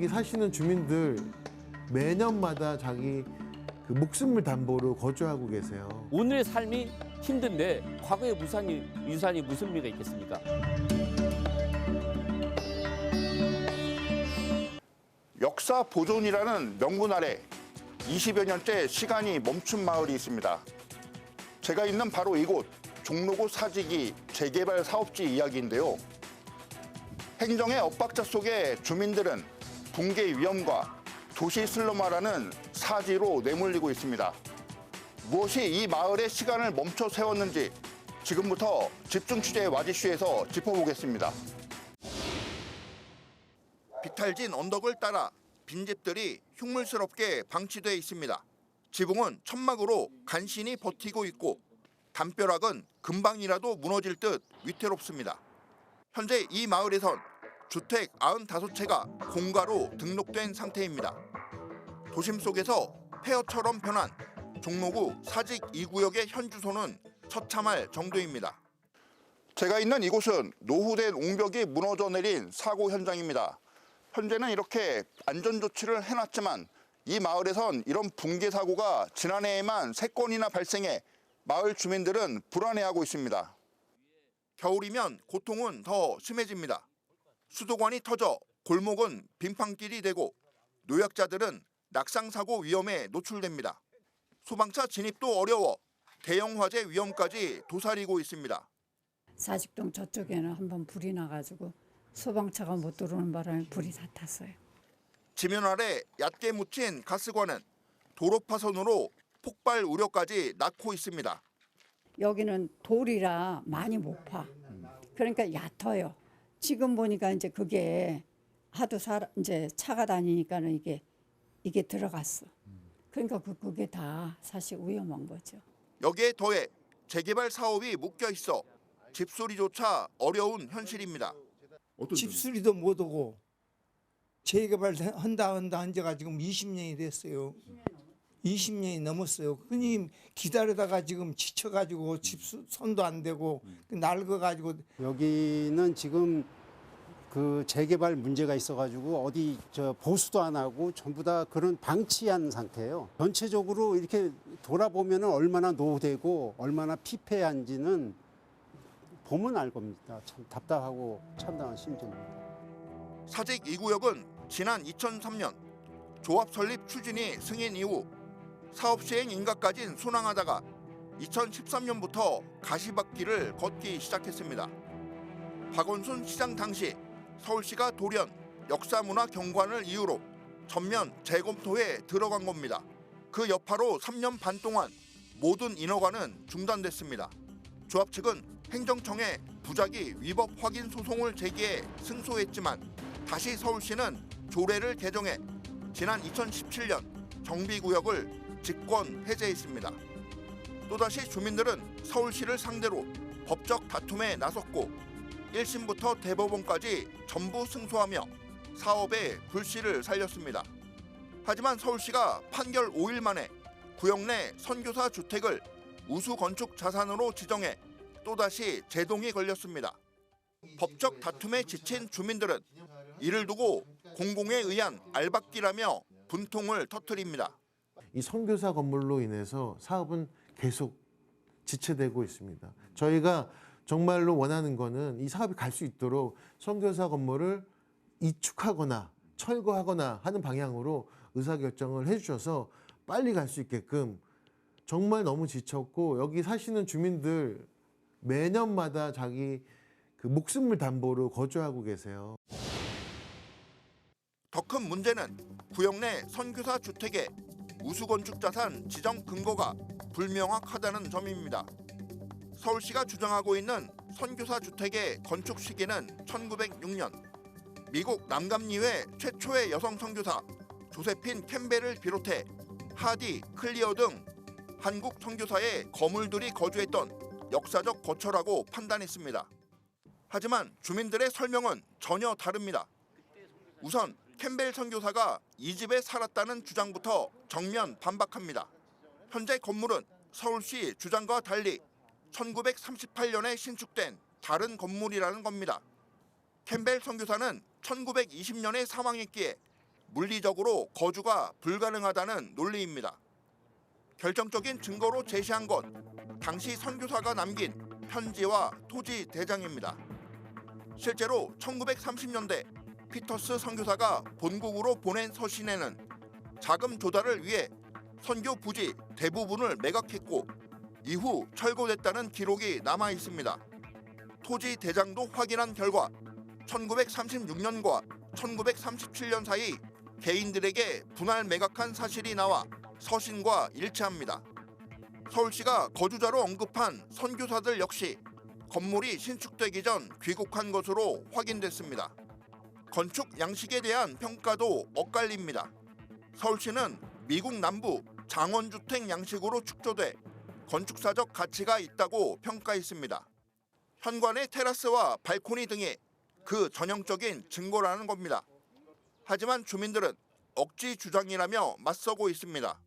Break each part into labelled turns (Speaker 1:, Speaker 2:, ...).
Speaker 1: 여기 사시는 주민들 매년마다 자기 그 목숨을 담보로 거주하고 계세요.
Speaker 2: 오늘의 삶이 힘든데 과거의 유산이 무슨 의미가 있겠습니까?
Speaker 3: 역사 보존이라는 명분 아래 20여 년째 시간이 멈춘 마을이 있습니다. 제가 있는 바로 이곳 종로구 사직이 재개발 사업지 이야기인데요. 행정의 엇박자 속에 주민들은 붕괴 위험과 도시 슬럼화라는 사지로 내몰리고 있습니다. 무엇이 이 마을의 시간을 멈춰 세웠는지 지금부터 집중 취재 와지슈에서 짚어보겠습니다. 비탈진 언덕을 따라 빈집들이 흉물스럽게 방치돼 있습니다. 지붕은 천막으로 간신히 버티고 있고 담벼락은 금방이라도 무너질 듯 위태롭습니다. 현재 이 마을에선 주택 95채가 공가로 등록된 상태입니다. 도심 속에서 폐허처럼 변한 종로구 사직 2구역의 현 주소는 처참할 정도입니다. 제가 있는 이곳은 노후된 옹벽이 무너져 내린 사고 현장입니다. 현재는 이렇게 안전조치를 해놨지만 이 마을에선 이런 붕괴 사고가 지난해에만 3건이나 발생해 마을 주민들은 불안해하고 있습니다. 겨울이면 고통은 더 심해집니다. 수도관이 터져 골목은 빙판길이 되고 노약자들은 낙상사고 위험에 노출됩니다. 소방차 진입도 어려워 대형 화재 위험까지 도사리고 있습니다.
Speaker 4: 사직동 저쪽에는 한번 불이 나가지고 소방차가 못 들어오는 바람에 불이 다 탔어요.
Speaker 3: 지면 아래 얕게 묻힌 가스관은 도로 파손으로 폭발 우려까지 낳고 있습니다.
Speaker 4: 여기는 돌이라 많이 못 파. 그러니까 얕아요. 지금 보니까 이제 그게 하도 이제 차가 다니니까는 이게 들어갔어. 그러니까 그게 다 사실 위험한 거죠.
Speaker 3: 여기에 더해 재개발 사업이 묶여 있어 집수리조차 어려운 현실입니다.
Speaker 5: 집수리도 못 오고 재개발 한다 한 지가 지금 20년이 됐어요. 20년이 넘었어요. 그니 기다리다가 지금 지쳐가지고 손도 안 대고 낡아가지고.
Speaker 6: 여기는 지금 그 재개발 문제가 있어가지고 어디 보수도 안 하고 전부 다 그런 방치한 상태예요. 전체적으로 이렇게 돌아보면 얼마나 노후되고 얼마나 피폐한지는 보면 알 겁니다. 참 답답하고 참담한 심정입니다.
Speaker 3: 사직 2구역은 지난 2003년 조합 설립 추진이 승인 이후 사업 시행 인가까지 순항하다가 2013년부터 가시밭길을 걷기 시작했습니다. 박원순 시장 당시 서울시가 돌연 역사문화 경관을 이유로 전면 재검토에 들어간 겁니다. 그 여파로 3년 반 동안 모든 인허가는 중단됐습니다. 조합 측은 행정청에 부작위 위법 확인 소송을 제기해 승소했지만 다시 서울시는 조례를 개정해 지난 2017년 정비구역을 직권 해제했습니다. 또다시 주민들은 서울시를 상대로 법적 다툼에 나섰고 1심부터 대법원까지 전부 승소하며 사업에 불씨를 살렸습니다. 하지만 서울시가 판결 5일 만에 구역 내 선교사 주택을 우수건축 자산으로 지정해 또다시 제동이 걸렸습니다. 법적 다툼에 지친 주민들은 이를 두고 공공에 의한 알박기라며 분통을 터뜨립니다.
Speaker 1: 이 선교사 건물로 인해서 사업은 계속 지체되고 있습니다. 저희가 정말로 원하는 거는 이 사업이 갈 수 있도록 선교사 건물을 이축하거나 철거하거나 하는 방향으로 의사결정을 해주셔서 빨리 갈 수 있게끔. 정말 너무 지쳤고 여기 사시는 주민들 매년마다 자기 그 목숨을 담보로 거주하고 계세요.
Speaker 3: 더 큰 문제는 구역 내 선교사 주택의 우수건축자산 지정 근거가 불명확하다는 점입니다. 서울시가 주장하고 있는 선교사 주택의 건축 시기는 1906년 미국 남감리회 최초의 여성 선교사 조세핀 캠벨을 비롯해 하디, 클리어 등 한국 선교사의 거물들이 거주했던 역사적 거처라고 판단했습니다. 하지만 주민들의 설명은 전혀 다릅니다. 우선 캠벨 선교사가 이 집에 살았다는 주장부터 정면 반박합니다. 현재 건물은 서울시 주장과 달리 1938년에 신축된 다른 건물이라는 겁니다. 캠벨 선교사는 1920년에 사망했기에 물리적으로 거주가 불가능하다는 논리입니다. 결정적인 증거로 제시한 건 당시 선교사가 남긴 편지와 토지 대장입니다. 실제로 1930년대 피터스 선교사가 본국으로 보낸 서신에는 자금 조달을 위해 선교 부지 대부분을 매각했고 이후 철거됐다는 기록이 남아 있습니다. 토지 대장도 확인한 결과 1936년과 1937년 사이 개인들에게 분할 매각한 사실이 나와 서신과 일치합니다. 서울시가 거주자로 언급한 선교사들 역시 건물이 신축되기 전 귀국한 것으로 확인됐습니다. 건축 양식에 대한 평가도 엇갈립니다. 서울시는 미국 남부 장원주택 양식으로 축조돼 건축사적 가치가 있다고 평가했습니다. 현관의 테라스와 발코니 등이 그 전형적인 증거라는 겁니다. 하지만 주민들은 억지 주장이라며 맞서고 있습니다.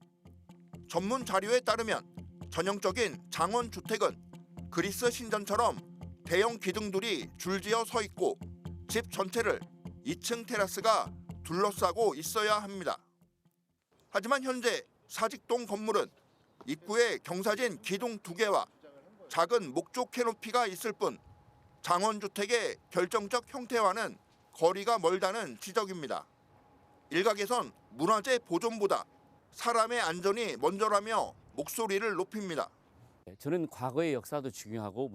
Speaker 3: 전문 자료에 따르면 전형적인 장원주택은 그리스 신전처럼 대형 기둥들이 줄지어 서 있고 집 전체를 2층 테라스가 둘러싸고 있어야 합니다. 하지만 현재 사직동 건물은 입구에 경사진 기둥 2개와 작은 목조 캐노피가 있을 뿐 장원주택의 결정적 형태와는 거리가 멀다는 지적입니다. 일각에선 문화재 보존보다 사람의 안전이 먼저라며 목소리를 높입니다.
Speaker 2: 저는 과거의 역사도 중요하고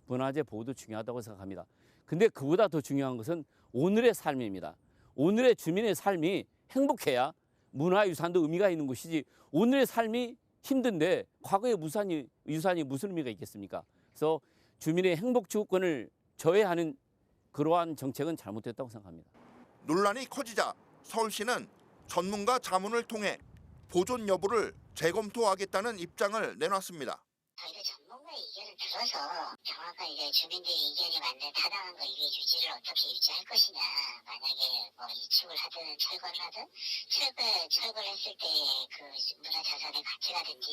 Speaker 2: 문화재 보호도 중요하다고 생각합니다. 근데 그보다 더 중요한 것은 오늘의 삶입니다. 오늘의 주민의 삶이 행복해야 문화유산도 의미가 있는 것이지 오늘의 삶이 힘든데 과거의 유산이 무슨 의미가 있겠습니까? 그래서 주민의 행복 추구권을 저해하는 그러한 정책은 잘못됐다고 생각합니다.
Speaker 3: 논란이 커지자 서울시는 전문가 자문을 통해 보존 여부를 재검토하겠다는 입장을 내놨습니다.
Speaker 7: 저희도 전문가의 의견을 들어서 정확한 이제 주민들의 의견이 맞는 타당한 거 이게 유지를 어떻게 유지할 것이냐, 만약에 뭐 이축을 하든 철거를 하든 철거를 했을 때 그 문화자산의 가치라든지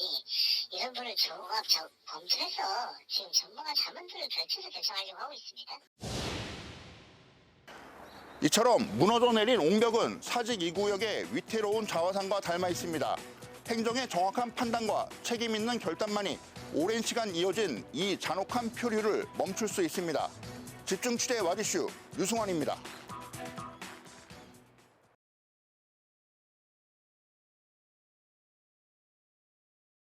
Speaker 7: 이런 부분을 종합 검토해서 지금 전문가 자문들을 별도로 결정하려고 하고 있습니다.
Speaker 3: 이처럼 무너져 내린 옹벽은 사직 2구역의 위태로운 자화상과 닮아 있습니다. 행정의 정확한 판단과 책임 있는 결단만이 오랜 시간 이어진 이 잔혹한 표류를 멈출 수 있습니다. 집중 취재 와디슈 유승환입니다.